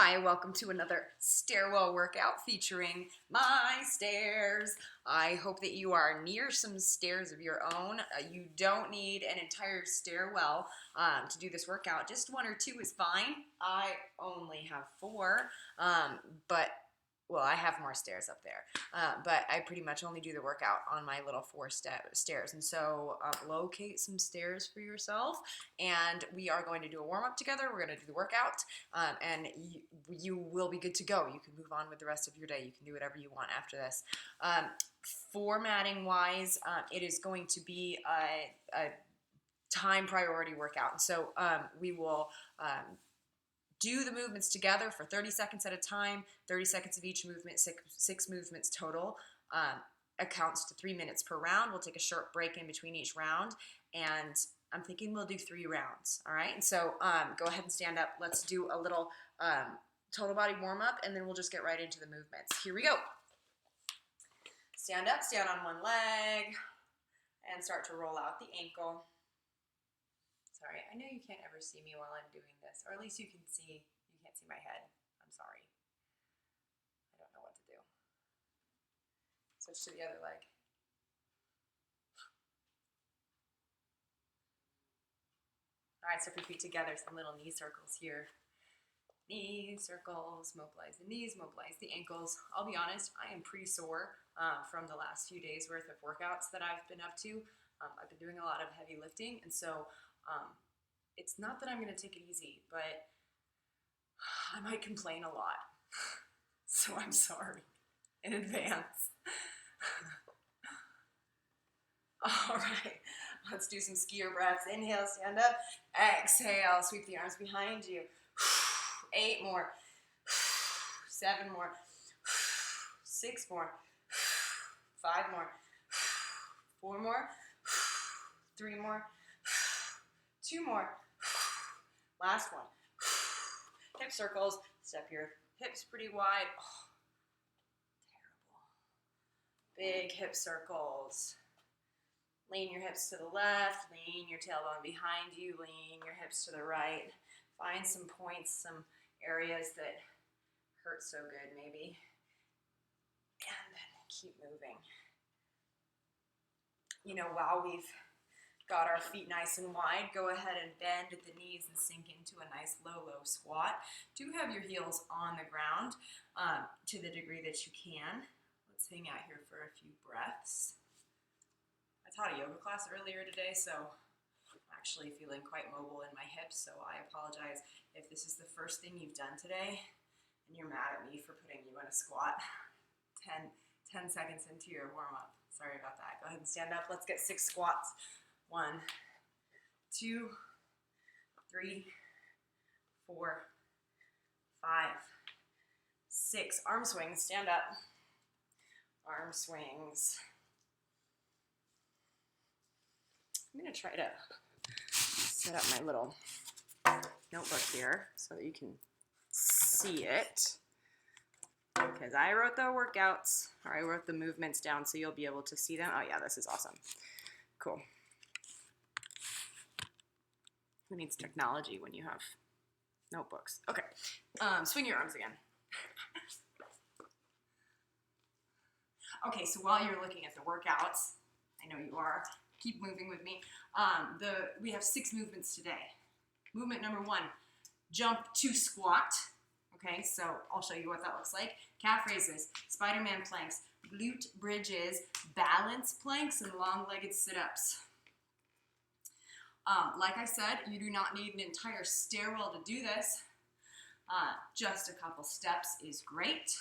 Hi, welcome to another stairwell workout featuring my stairs. I hope that you are near some stairs of your own. You don't need an entire stairwell to do this workout. Just one or two is fine. I only have four, but well, I have more stairs up there, but I pretty much only do the workout on my little four-step stairs. And so locate some stairs for yourself, and we are going to do a warm-up together. We're going to do the workout, and you will be good to go. You can move on with the rest of your day. You can do whatever you want after this. Formatting-wise, it is going to be a time priority workout. And so we will do the movements together for 30 seconds at a time, 30 seconds of each movement, six movements total. Accounts to 3 minutes per round. We'll take a short break in between each round, and I'm thinking we'll do 3 rounds, all right? And so go ahead and stand up. Let's do a little total body warm-up, and then we'll just get right into the movements. Here we go. Stand up, stand on one leg, and start to roll out the ankle. Sorry, I know you can't ever see me while I'm doing this, or at least you can't see my head. I'm sorry. I don't know what to do. Switch to the other leg. All right, step your feet together, some little knee circles here. Knee circles, mobilize the knees, mobilize the ankles. I'll be honest, I am pretty sore from the last few days worth of workouts that I've been up to. I've been doing a lot of heavy lifting, and so it's not that I'm going to take it easy, but I might complain a lot. So I'm sorry in advance. All right, let's do some skier breaths. Inhale, stand up. Exhale, sweep the arms behind you. 8 more. 7 more. 6 more. 5 more. 4 more. 3 more. 2 more. Last one. Hip circles. Step your hips pretty wide. Oh, terrible. Big hip circles. Lean your hips to the left. Lean your tailbone behind you. Lean your hips to the right. Find some points, some areas that hurt so good maybe. And then keep moving. You know, while we've got our feet nice and wide, go ahead and bend at the knees and sink into a nice low squat. Do have your heels on the ground to the degree that you can. Let's hang out here for a few breaths. I taught a yoga class earlier today, so I'm actually feeling quite mobile in my hips, so I apologize if this is the first thing you've done today and you're mad at me for putting you in a squat 10 seconds into your warm-up. Sorry about that. Go ahead and stand up. Let's get 6 squats. 1, 2, 3, 4, 5, 6. Arm swings. Stand up. Arm swings. I'm going to try to set up my little notebook here so that you can see it, because I wrote the workouts, or I wrote the movements down so you'll be able to see them. Oh yeah, this is awesome. Cool. Who needs technology when you have notebooks? Okay, swing your arms again. Okay, so while you're looking at the workouts, I know you are, keep moving with me. We have 6 movements today. Movement number 1, jump to squat. Okay, so I'll show you what that looks like. Calf raises, Spider-Man planks, glute bridges, balance planks, and long-legged sit-ups. Like I said, you do not need an entire stairwell to do this. Just a couple steps is great.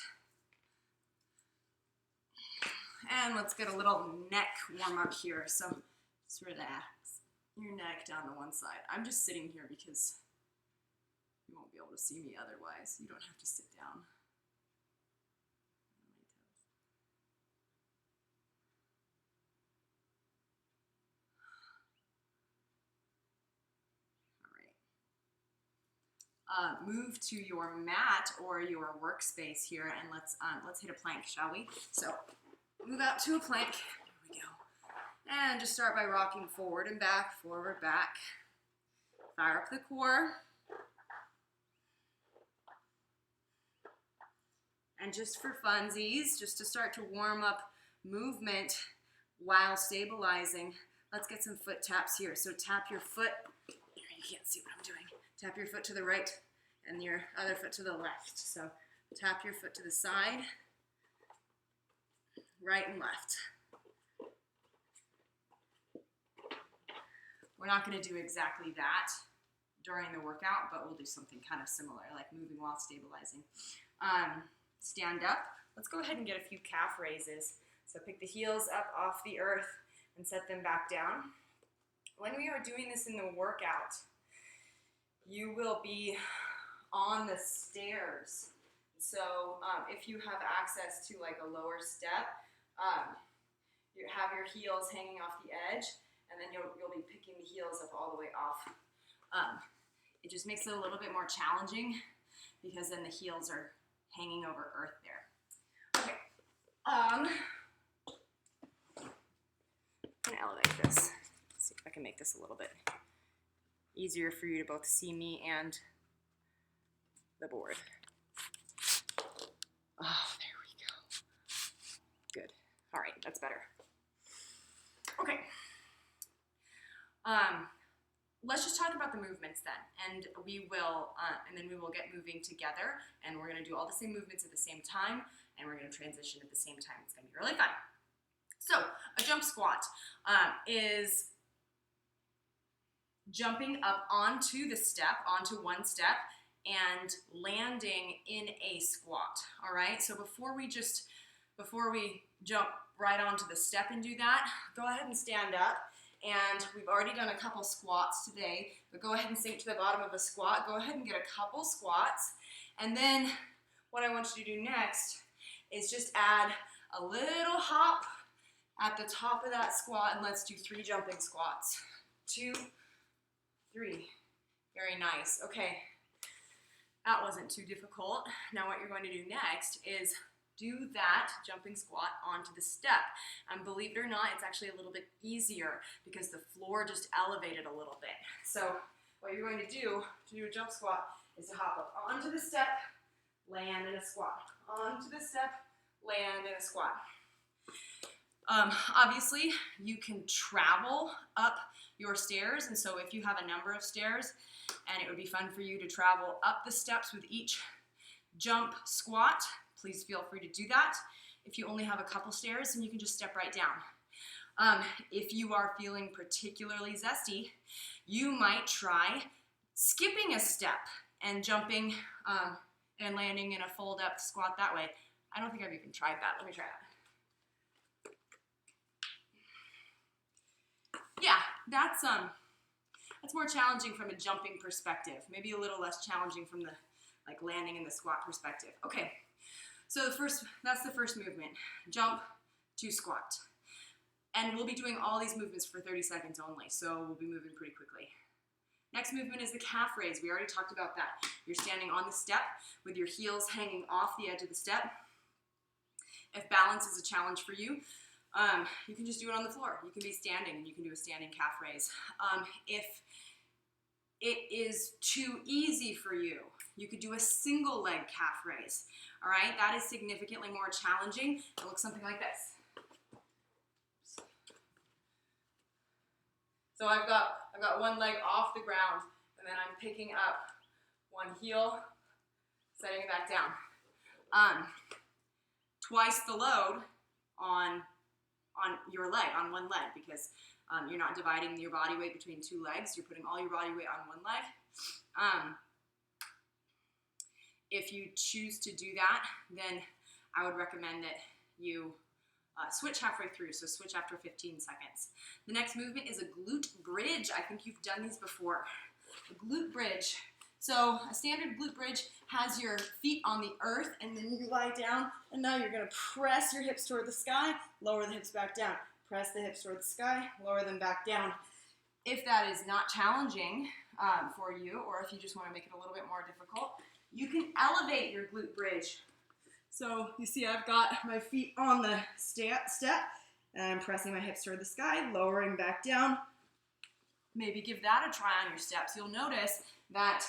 And let's get a little neck warm up here. So just relax your neck down to one side. I'm just sitting here because you won't be able to see me otherwise. You don't have to sit down. Move to your mat or your workspace here, and let's hit a plank, shall we? So move out to a plank. Here we go. And just start by rocking forward and back, forward, back. Fire up the core. And just for funsies, just to start to warm up movement while stabilizing, let's get some foot taps here. So tap your foot, you can't see what I'm doing. Tap your foot to the right and your other foot to the left. So tap your foot to the side, right and left. We're not going to do exactly that during the workout, but we'll do something kind of similar, like moving while stabilizing. Stand up. Let's go ahead and get a few calf raises. So pick the heels up off the earth and set them back down. When we are doing this in the workout, you will be on the stairs. So if you have access to like a lower step, you have your heels hanging off the edge, and then you'll be picking the heels up all the way off. It just makes it a little bit more challenging because then the heels are hanging over earth there. Okay. I'm gonna elevate this. Let's see if I can make this a little bit easier for you to both see me and the board. Oh, there we go. Good. All right, that's better. Okay. Let's just talk about the movements then, and we will, and then we will get moving together, and we're going to do all the same movements at the same time, and we're going to transition at the same time. It's going to be really fun. So a jump squat is jumping up onto the step, onto one step, and landing in a squat. All right. So before we jump right onto the step and do that, go ahead and stand up. And we've already done a couple squats today, but go ahead and sink to the bottom of a squat. Go ahead and get a couple squats. And then what I want you to do next is just add a little hop at the top of that squat, and let's do 3 jumping squats. 2, 3. Very nice. Okay, that wasn't too difficult. Now what you're going to do next is do that jumping squat onto the step. And believe it or not, it's actually a little bit easier because the floor just elevated a little bit. So what you're going to do a jump squat is to hop up onto the step, land in a squat. Onto the step, land in a squat. Obviously, you can travel up your stairs, and so if you have a number of stairs, and it would be fun for you to travel up the steps with each jump squat, please feel free to do that. If you only have a couple stairs, then you can just step right down. If you are feeling particularly zesty, you might try skipping a step and jumping and landing in a fold up squat that way. I don't think I've even tried that. Let me try that. Yeah, that's more challenging from a jumping perspective. Maybe a little less challenging from the like landing in the squat perspective. Okay. So that's the first movement, jump to squat. And we'll be doing all these movements for 30 seconds only, so we'll be moving pretty quickly. Next movement is the calf raise. We already talked about that. You're standing on the step with your heels hanging off the edge of the step. If balance is a challenge for you, you can just do it on the floor. You can be standing and you can do a standing calf raise. If it is too easy for you, you could do a single leg calf raise. All right, that is significantly more challenging. It looks something like this. So I've got one leg off the ground, and then I'm picking up one heel, setting it back down. Twice the load on your leg, on one leg, because you're not dividing your body weight between 2 legs. You're putting all your body weight on one leg. If you choose to do that, then I would recommend that you switch halfway through, so switch after 15 seconds. The next movement is a glute bridge. I think you've done these before. A glute bridge. So a standard glute bridge has your feet on the earth, and then you lie down, and now you're going to press your hips toward the sky, lower the hips back down. Press the hips toward the sky, lower them back down. If that is not challenging for you, or if you just want to make it a little bit more difficult, you can elevate your glute bridge. So you see I've got my feet on the step, and I'm pressing my hips toward the sky, lowering back down. Maybe give that a try on your steps. You'll notice that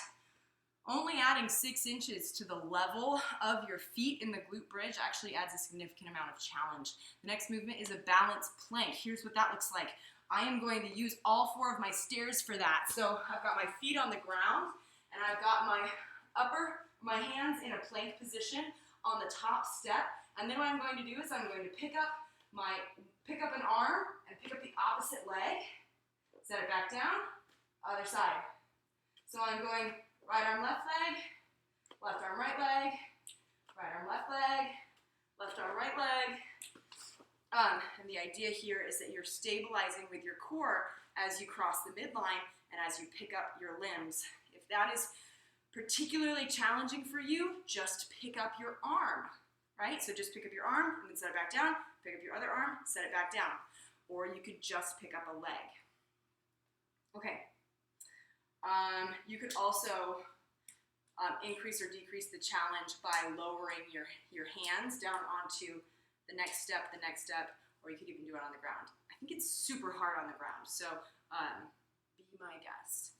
Only adding 6 inches to the level of your feet in the glute bridge actually adds a significant amount of challenge. The next movement is a balance plank. Here's what that looks like. I am going to use all 4 of my stairs for that. So I've got my feet on the ground, and I've got my hands in a plank position on the top step. And then what I'm going to do is I'm going to pick up an arm and pick up the opposite leg, set it back down, other side. So I'm going right arm, left leg, left arm, right leg, right arm, left leg, left arm, right leg. And the idea here is that you're stabilizing with your core as you cross the midline and as you pick up your limbs. If that is particularly challenging for you, just pick up your arm, right? So just pick up your arm and then set it back down, pick up your other arm, set it back down. Or you could just pick up a leg. Okay. You could also increase or decrease the challenge by lowering your hands down onto the next step, or you could even do it on the ground. I think it's super hard on the ground, so be my guest.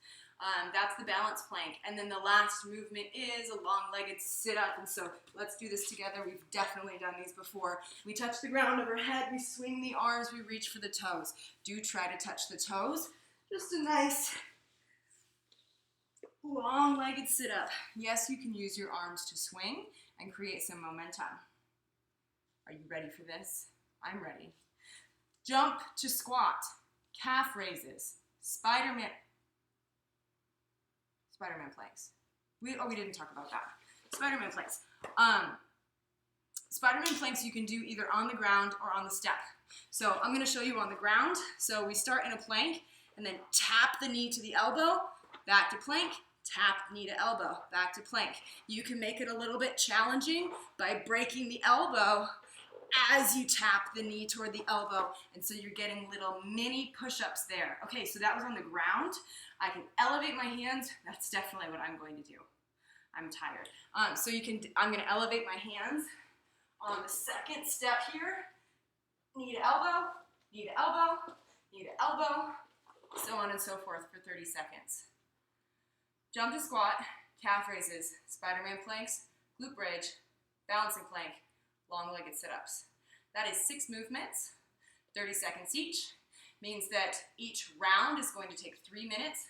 That's the balance plank. And then the last movement is a long-legged sit-up, and so let's do this together. We've definitely done these before. We touch the ground overhead, we swing the arms, we reach for the toes. Do try to touch the toes. Just a nice long-legged sit-up. Yes, you can use your arms to swing and create some momentum. Are you ready for this? I'm ready. Jump to squat, calf raises, Spider-Man planks. We didn't talk about that. Spider-Man planks. Spider-Man planks you can do either on the ground or on the step. So I'm going to show you on the ground. So we start in a plank and then tap the knee to the elbow, back to plank, tap knee to elbow, back to plank. You can make it a little bit challenging by breaking the elbow as you tap the knee toward the elbow, and so you're getting little mini push-ups there. Okay, so that was on the ground. I can elevate my hands. That's definitely what I'm going to do. I'm tired. I'm going to elevate my hands on the second step here. Knee to elbow, knee to elbow, knee to elbow, so on and so forth for 30 seconds. Jump to squat, calf raises, Spider-Man planks, glute bridge, balancing plank, long-legged sit-ups. That is 6 movements, 30 seconds each. Means that each round is going to take 3 minutes,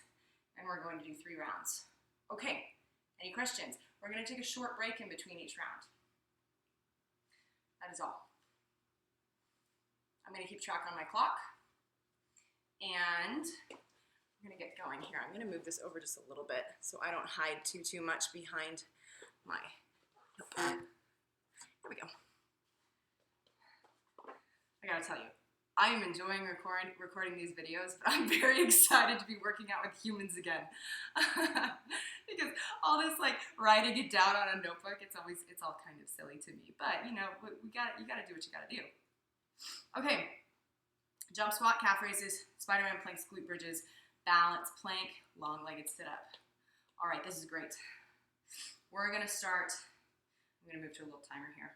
and we're going to do 3 rounds. Okay, any questions? We're going to take a short break in between each round. That is all. I'm going to keep track on my clock, and I'm going to get going here. I'm going to move this over just a little bit so I don't hide too much behind my notepad. Here we go. I gotta tell you, I am enjoying recording these videos, but I'm very excited to be working out with humans again. Because all this like writing it down on a notebook, it's all kind of silly to me. But you know, you gotta do what you gotta do. Okay, jump squat, calf raises, Spider-Man planks, glute bridges, balance plank, long-legged sit-up. All right, this is great. We're gonna start. I'm gonna move to a little timer here.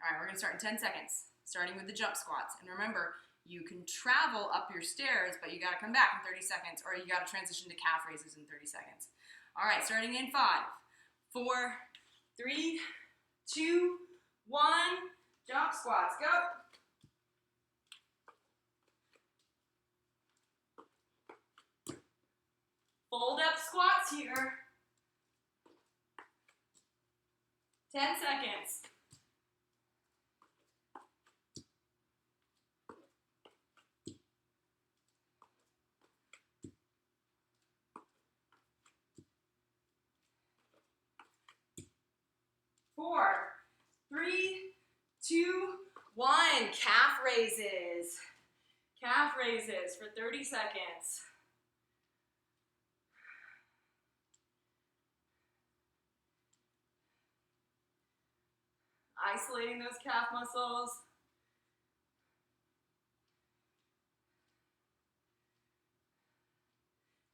All right, we're gonna start in 10 seconds, starting with the jump squats. And remember, you can travel up your stairs, but you gotta come back in 30 seconds, or you gotta transition to calf raises in 30 seconds. All right, starting in 5, 4, 3, 2, 1, jump squats, go. Fold up squats here. 10 seconds. Four, 3, 2, 1. Calf raises. Calf raises for 30 seconds. Isolating those calf muscles.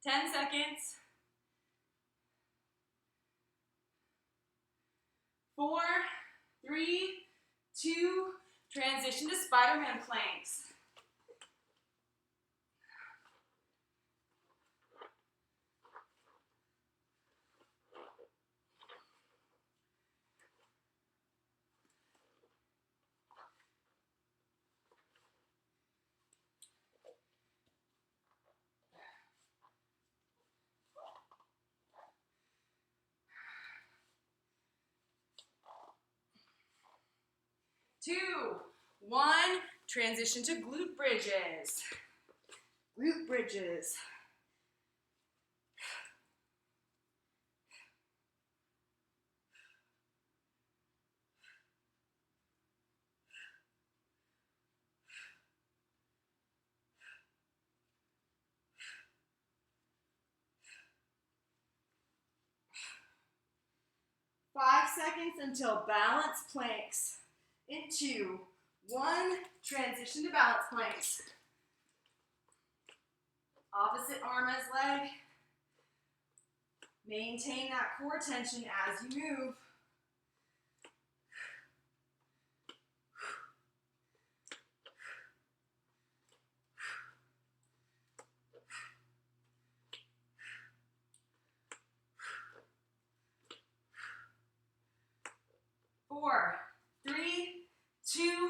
Ten seconds. 4, 3, 2, transition to Spider-Man planks. one. Transition to glute bridges. Glute bridges. 5 seconds until balance planks. In 2, 1, transition to balance planks. Opposite arm as leg. Maintain that core tension as you move. Four, 3, 2,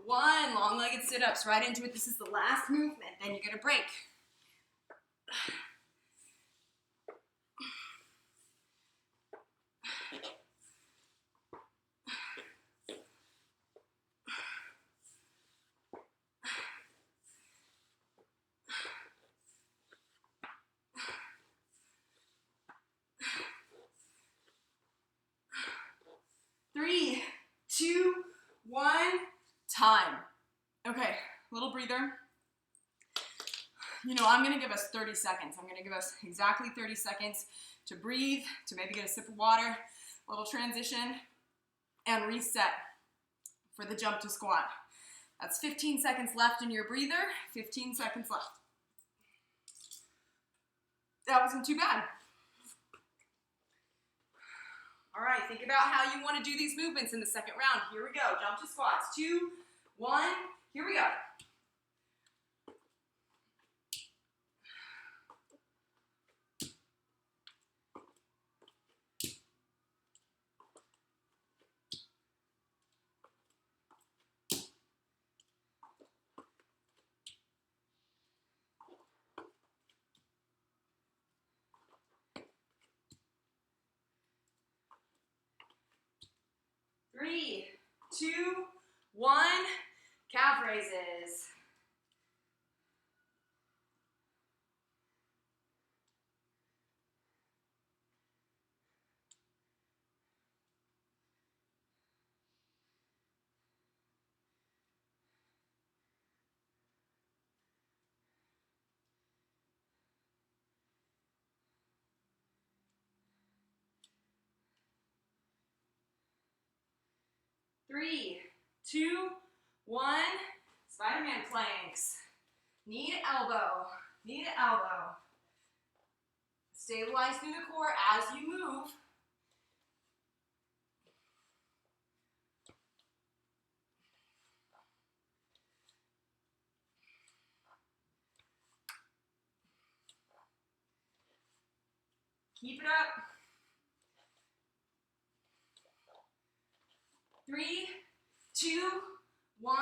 1. Long-legged sit-ups right into it. This is the last movement. Then you get a break. Three, 2, 1, time. Okay, little breather. You know, I'm gonna give us 30 seconds. I'm gonna give us exactly 30 seconds to breathe, to maybe get a sip of water, little transition, and reset for the jump to squat. That's 15 seconds left in your breather, 15 seconds left. That wasn't too bad. All right, think about how you want to do these movements in the second round. Here we go, jump to squats. 2, 1, here we go. Three, 2, 1, calf raises. Three, 2, 1, Spider-Man planks. Knee to elbow, knee to elbow. Stabilize through the core as you move. Keep it up. 3, 2, 1,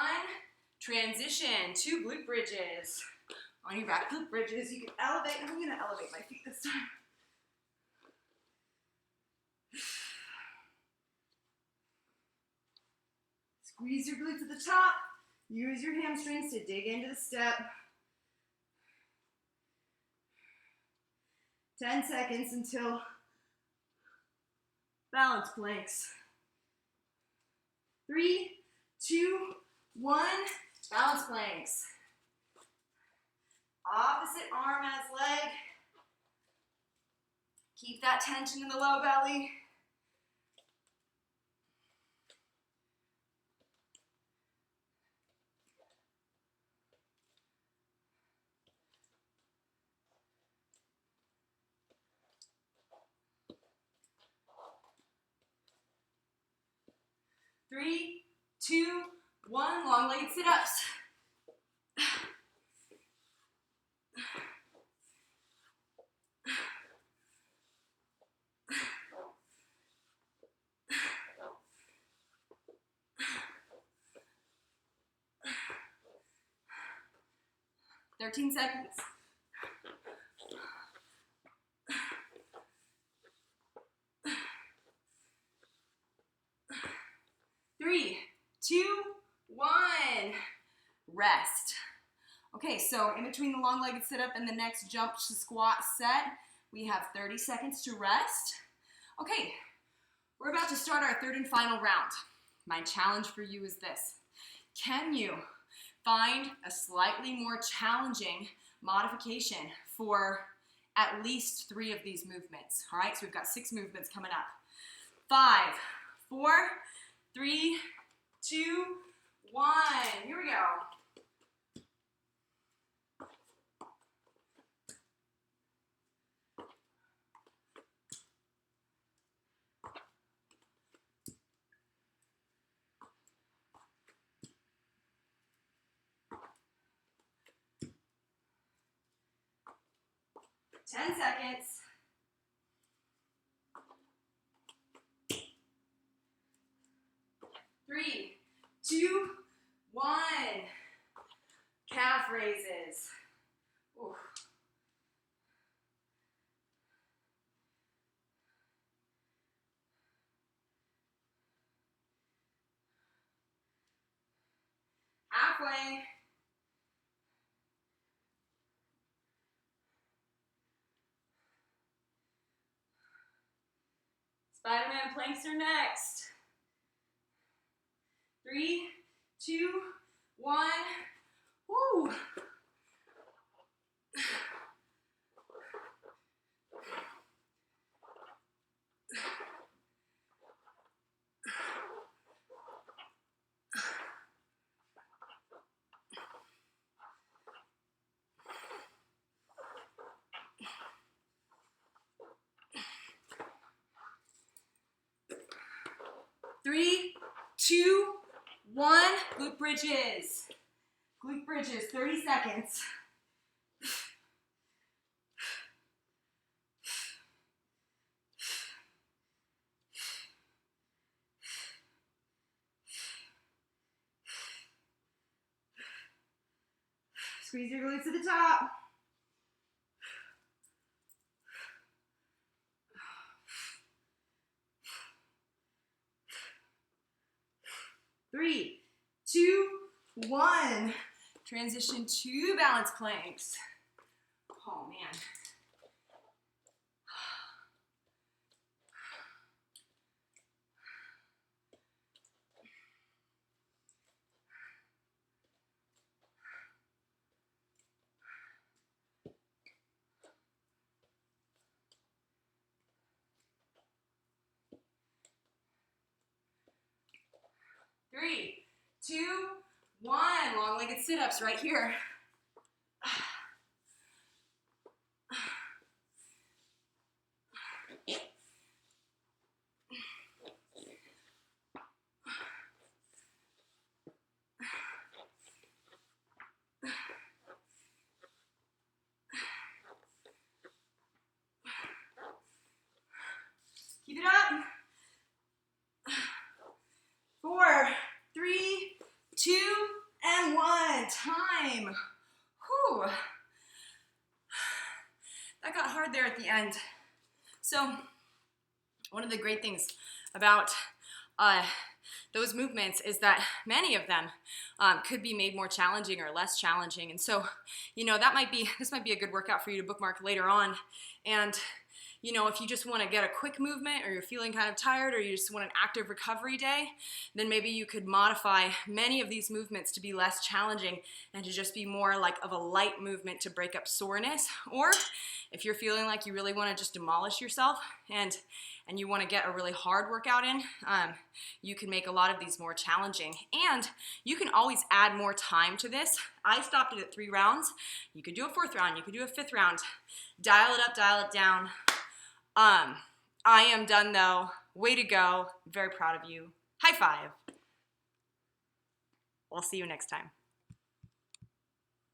transition to glute bridges. On your back, glute bridges, you can elevate. I'm gonna elevate my feet this time. Squeeze your glutes at the top. Use your hamstrings to dig into the step. 10 seconds until balance planks. 3, 2, 1, balance planks. Opposite arm as leg. Keep that tension in the low belly. Three, 2, 1, long-legged sit-ups. Thirteen seconds. Three, 2, 1. rest. Okay, so in between the long-legged sit-up and the next jump to squat set, we have 30 seconds to rest. Okay, we're about to start our third and final round. My challenge for you is this. Can you find a slightly more challenging modification for at least 3 of these movements? All right, so we've got 6 movements coming up. 5, 4, 3, 2, 1. Here we go. Ten seconds. 3, 2, 1. Calf raises. Ooh. Halfway. Spider-Man planks are next. 3, 2, 1. Woo! Three, 2, 1. Glute bridges. Glute bridges, 30 seconds. Squeeze your glutes to the top. Three, 2, 1. Transition to balance planks. Oh man. Three, 2, 1. Long-legged sit-ups right here. Keep it up. 4, 3, 2, and 1. Time. Whew. That got hard there at the end. So, one of the great things about those movements is that many of them could be made more challenging or less challenging. And so, you know, this might be a good workout for you to bookmark later on. And you know, if you just want to get a quick movement or you're feeling kind of tired or you just want an active recovery day, then maybe you could modify many of these movements to be less challenging and to just be more like of a light movement to break up soreness. Or if you're feeling like you really want to just demolish yourself and you want to get a really hard workout in, you can make a lot of these more challenging. And you can always add more time to this. I stopped it at 3 rounds. You could do a 4th round. You could do a 5th round. Dial it up, dial it down. I am done though. Way to go. Very proud of you. High five. We'll see you next time.